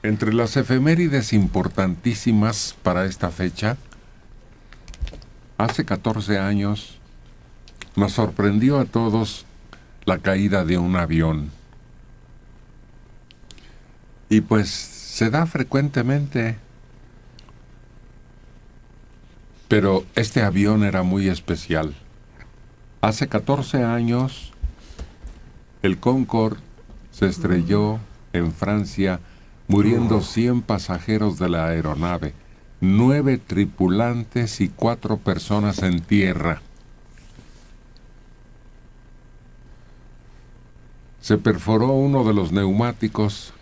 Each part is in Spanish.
Entre las efemérides importantísimas para esta fecha, hace 14 años nos sorprendió a todos la caída de un avión. Y pues se da frecuentemente, pero este avión era muy especial. Hace 14 años, el Concorde se estrelló en Francia, muriendo 100 pasajeros de la aeronave, 9 tripulantes y 4 personas en tierra. Se perforó uno de los neumáticos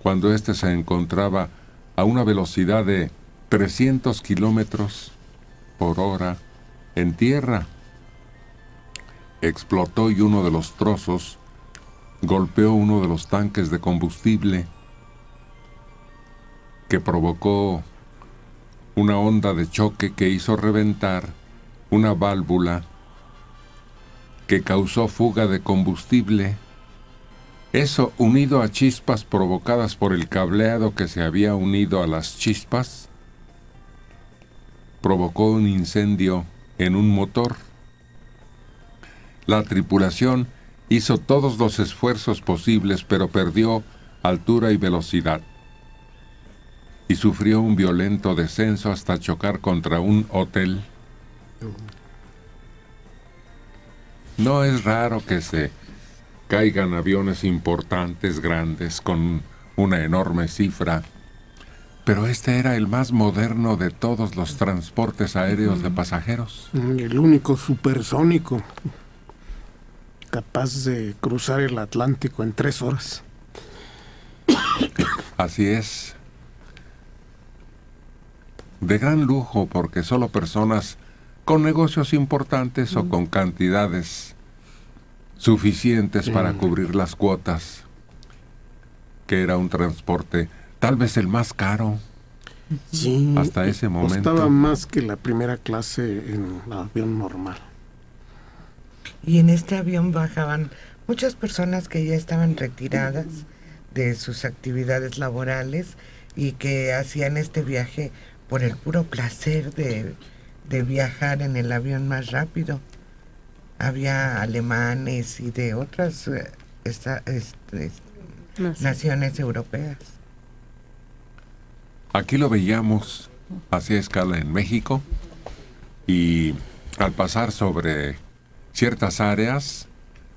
cuando éste se encontraba a una velocidad de 300 kilómetros por hora en tierra. Explotó y uno de los trozos golpeó uno de los tanques de combustible, que provocó una onda de choque que hizo reventar una válvula que causó fuga de combustible. Eso, unido a chispas provocadas por el cableado que se había unido a las chispas, provocó un incendio en un motor. La tripulación hizo todos los esfuerzos posibles, pero perdió altura y velocidad, y sufrió un violento descenso hasta chocar contra un hotel. No es raro que se caigan aviones importantes, grandes, con una enorme cifra, pero este era el más moderno de todos los transportes aéreos de pasajeros. El único supersónico capaz de cruzar el Atlántico en 3 horas. Así es. De gran lujo, porque solo personas con negocios importantes o con cantidades suficientes para cubrir las cuotas, que era un transporte tal vez el más caro. Sí, hasta ese momento. Costaba más que la primera clase en el avión normal. Y en este avión bajaban muchas personas que ya estaban retiradas de sus actividades laborales y que hacían este viaje por el puro placer de viajar en el avión más rápido. Había alemanes y de otras naciones europeas. Aquí lo veíamos, hacía escala en México, y al pasar sobre ciertas áreas,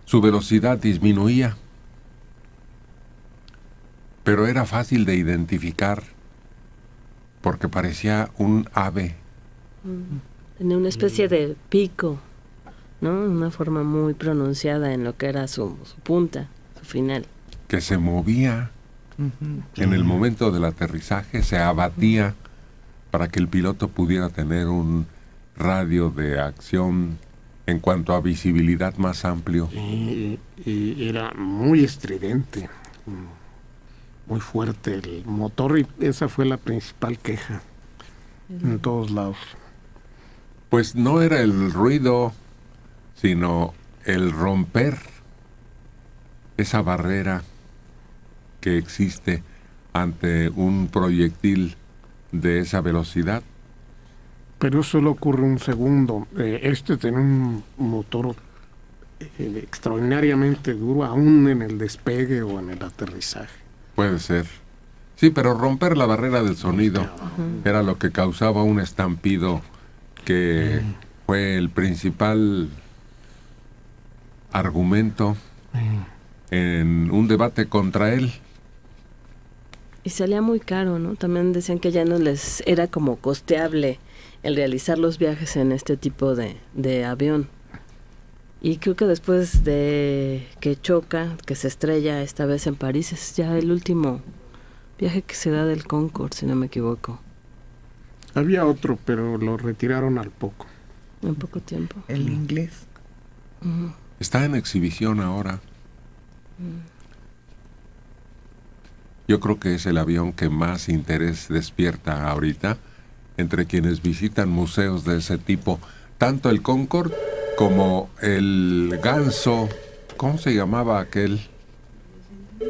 su velocidad disminuía. Pero era fácil de identificar, porque parecía un ave. Tenía una especie de pico, ¿no? Una forma muy pronunciada en lo que era su punta, su final. Que se movía. En el momento del aterrizaje se abatía para que el piloto pudiera tener un radio de acción en cuanto a visibilidad más amplio. Y era muy estridente, muy fuerte el motor, y esa fue la principal queja en todos lados. Pues no era el ruido, sino el romper esa barrera que existe ante un proyectil de esa velocidad. Pero solo ocurre un segundo. Este tiene un motor extraordinariamente duro, aún en el despegue o en el aterrizaje. Puede ser. Sí, pero romper la barrera del sonido era lo que causaba un estampido que fue el principal argumento en un debate contra él. Y salía muy caro, ¿no? También decían que ya no les era como costeable el realizar los viajes en este tipo de avión. Y creo que después de que choca, que se estrella esta vez en París, es ya el último viaje que se da del Concorde, si no me equivoco. Había otro, pero lo retiraron al poco. En poco tiempo. El inglés. Está en exhibición ahora. Yo creo que es el avión que más interés despierta ahorita entre quienes visitan museos de ese tipo. Tanto el Concorde como el Ganso, ¿cómo se llamaba aquel?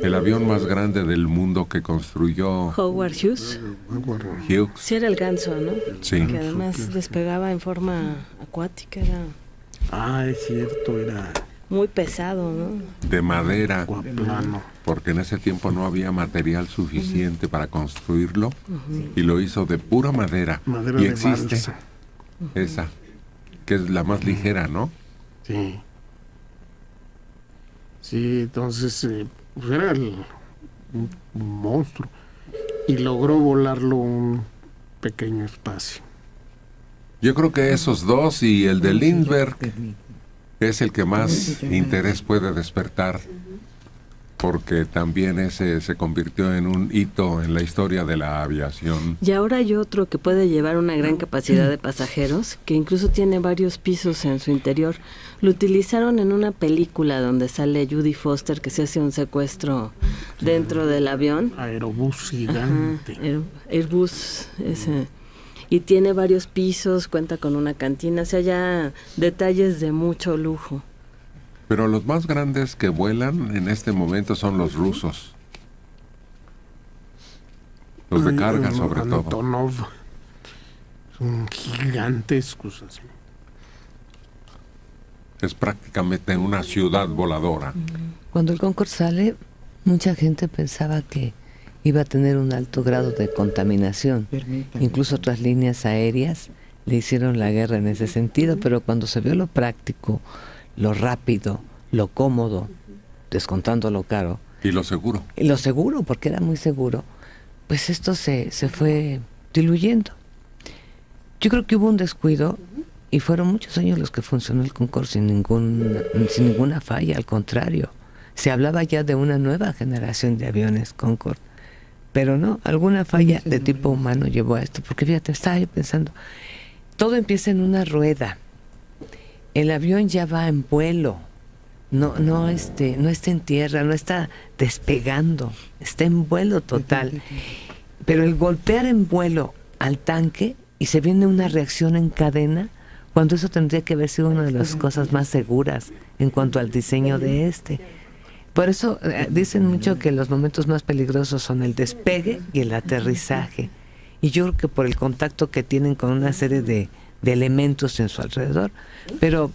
El avión más grande del mundo que construyó Howard Hughes. Hughes. Sí, era el Ganso, ¿no? Sí. Que además despegaba en forma acuática, era Es cierto, era muy pesado, ¿no? De madera, acuaplano. porque en ese tiempo no había material suficiente para construirlo, y lo hizo de pura madera. Madera Y de existe balsa. esa, que es la más ligera, ¿no? Sí. Sí, entonces pues era un monstruo. Y logró volarlo un pequeño espacio. Yo creo que esos dos y el de Lindbergh es el que más interés puede despertar, porque también ese se convirtió en un hito en la historia de la aviación. Y ahora hay otro que puede llevar una gran capacidad de pasajeros, que incluso tiene varios pisos en su interior. Lo utilizaron en una película donde sale Judy Foster, que se hace un secuestro dentro del avión. Aerobús gigante. Ajá, Airbus, ese. Y tiene varios pisos, cuenta con una cantina, o sea, ya detalles de mucho lujo. Pero los más grandes que vuelan en este momento son los rusos. Los de carga, sobre todo. Antonov. Son gigantescos así. Es prácticamente una ciudad voladora. Cuando el Concorde sale, mucha gente pensaba que iba a tener un alto grado de contaminación. Incluso otras líneas aéreas le hicieron la guerra en ese sentido, pero cuando se vio lo práctico, lo rápido, lo cómodo, descontando lo caro. Y lo seguro. Y lo seguro, porque era muy seguro, pues esto se fue diluyendo. Yo creo que hubo un descuido y fueron muchos años los que funcionó el Concorde sin ninguna falla, al contrario. Se hablaba ya de una nueva generación de aviones Concorde. Pero no, alguna falla de tipo humano llevó a esto, porque fíjate, estaba yo pensando, todo empieza en una rueda, el avión ya va en vuelo, no está en tierra, no está despegando, está en vuelo total, pero el golpear en vuelo al tanque y se viene una reacción en cadena, cuando eso tendría que haber sido una de las cosas más seguras en cuanto al diseño de este. Por eso dicen mucho que los momentos más peligrosos son el despegue y el aterrizaje. Y yo creo que por el contacto que tienen con una serie de elementos en su alrededor. Pero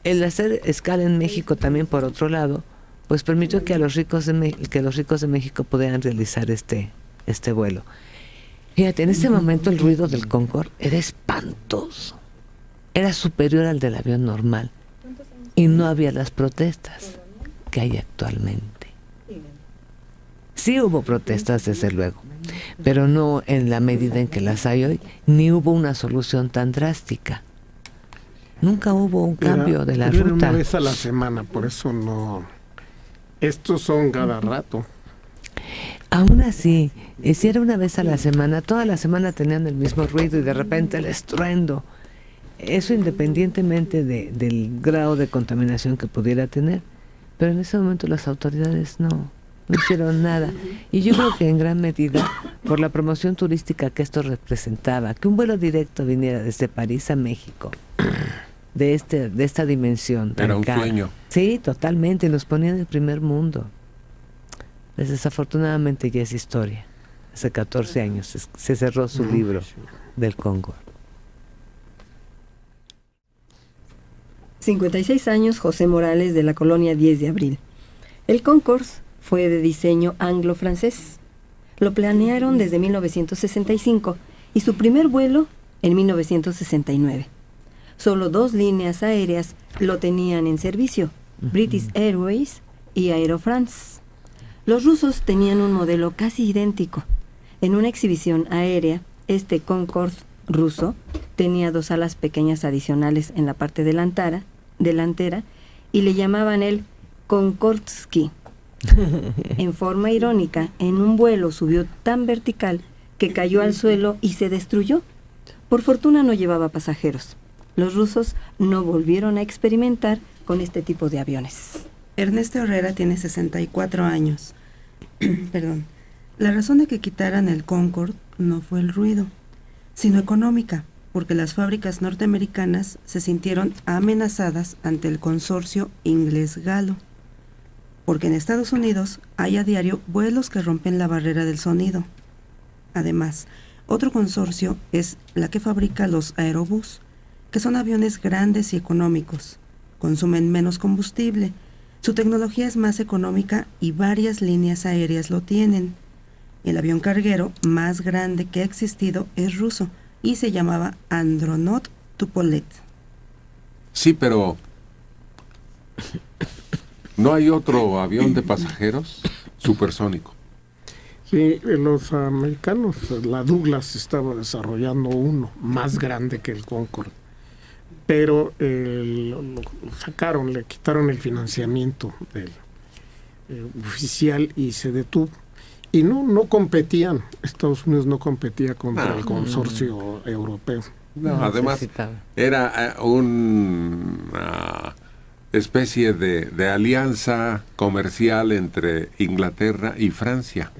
el hacer escala en México también, por otro lado, pues permitió que los ricos de México pudieran realizar este vuelo. Fíjate, en ese momento el ruido del Concorde era espantoso. Era superior al del avión normal. Y no había las protestas que hay actualmente. Sí hubo protestas, desde luego, pero no en la medida en que las hay hoy, ni hubo una solución tan drástica. Nunca hubo un cambio de la ruta. Una vez a la semana, por eso no. Estos son cada rato. Aún así, si era una vez a la semana, toda la semana tenían el mismo ruido y de repente el estruendo. Eso independientemente del grado de contaminación que pudiera tener. Pero en ese momento las autoridades no hicieron nada. Y yo creo que en gran medida por la promoción turística que esto representaba, que un vuelo directo viniera desde París a México, de esta dimensión tan Era un cara. sueño. Sí, totalmente, nos ponían en el primer mundo. Pues desafortunadamente ya es historia. Hace 14 años se cerró su libro del Concorde. 56 años José Morales, de la colonia 10 de Abril. El Concorde fue de diseño anglo-francés. Lo planearon desde 1965 y su primer vuelo en 1969. Solo 2 líneas aéreas lo tenían en servicio, British Airways y Aero France. Los rusos tenían un modelo casi idéntico. En una exhibición aérea, este Concorde ruso tenía 2 alas pequeñas adicionales en la parte delantera y le llamaban el Konkordsky. En forma irónica, en un vuelo subió tan vertical que cayó al suelo y se destruyó. Por fortuna no llevaba pasajeros. Los rusos no volvieron a experimentar con este tipo de aviones. Ernesto Herrera tiene 64 años. Perdón. La razón de que quitaran el Concorde no fue el ruido, sino económica, porque las fábricas norteamericanas se sintieron amenazadas ante el consorcio inglés-galo. porque en Estados Unidos hay a diario vuelos que rompen la barrera del sonido. Además, otro consorcio es la que fabrica los Aerobús, que son aviones grandes y económicos, consumen menos combustible, su tecnología es más económica y varias líneas aéreas lo tienen. El avión carguero más grande que ha existido es ruso y se llamaba Andronov Tupolev. Sí, pero ¿no hay otro avión de pasajeros supersónico? Sí, los americanos, la Douglas estaba desarrollando uno más grande que el Concorde, pero lo sacaron, le quitaron el financiamiento del oficial y se detuvo. Y no competían, Estados Unidos no competía contra el consorcio europeo. No, además era una especie de alianza comercial entre Inglaterra y Francia.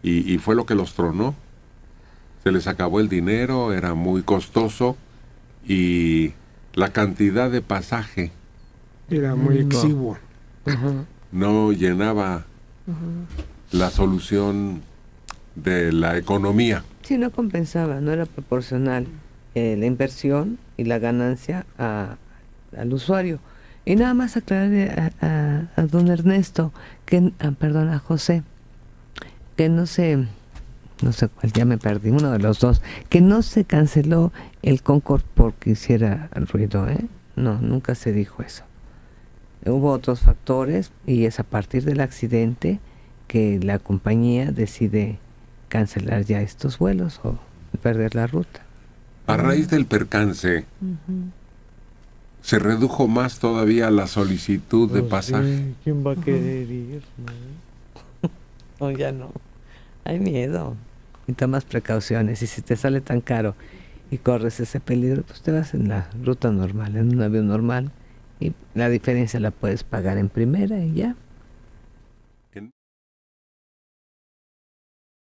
Y fue lo que los tronó. Se les acabó el dinero, era muy costoso y la cantidad de pasaje era muy exiguo. No llenaba la solución de la economía. Sí, no compensaba, no era proporcional la inversión y la ganancia al usuario. Y nada más aclararle a don Ernesto, a José, que no sé cuál, ya me perdí, uno de los dos, que no se canceló el Concorde porque hiciera ruido, ¿eh? No, nunca se dijo eso. Hubo otros factores y es a partir del accidente que la compañía decide cancelar ya estos vuelos o perder la ruta. A raíz del percance, se redujo más todavía la solicitud de pasaje. Sí, ¿quién va a querer ir? No, ya no. Hay miedo. Y tomas precauciones. Y si te sale tan caro y corres ese peligro, pues te vas en la ruta normal, en un avión normal. Y la diferencia la puedes pagar en primera y ya.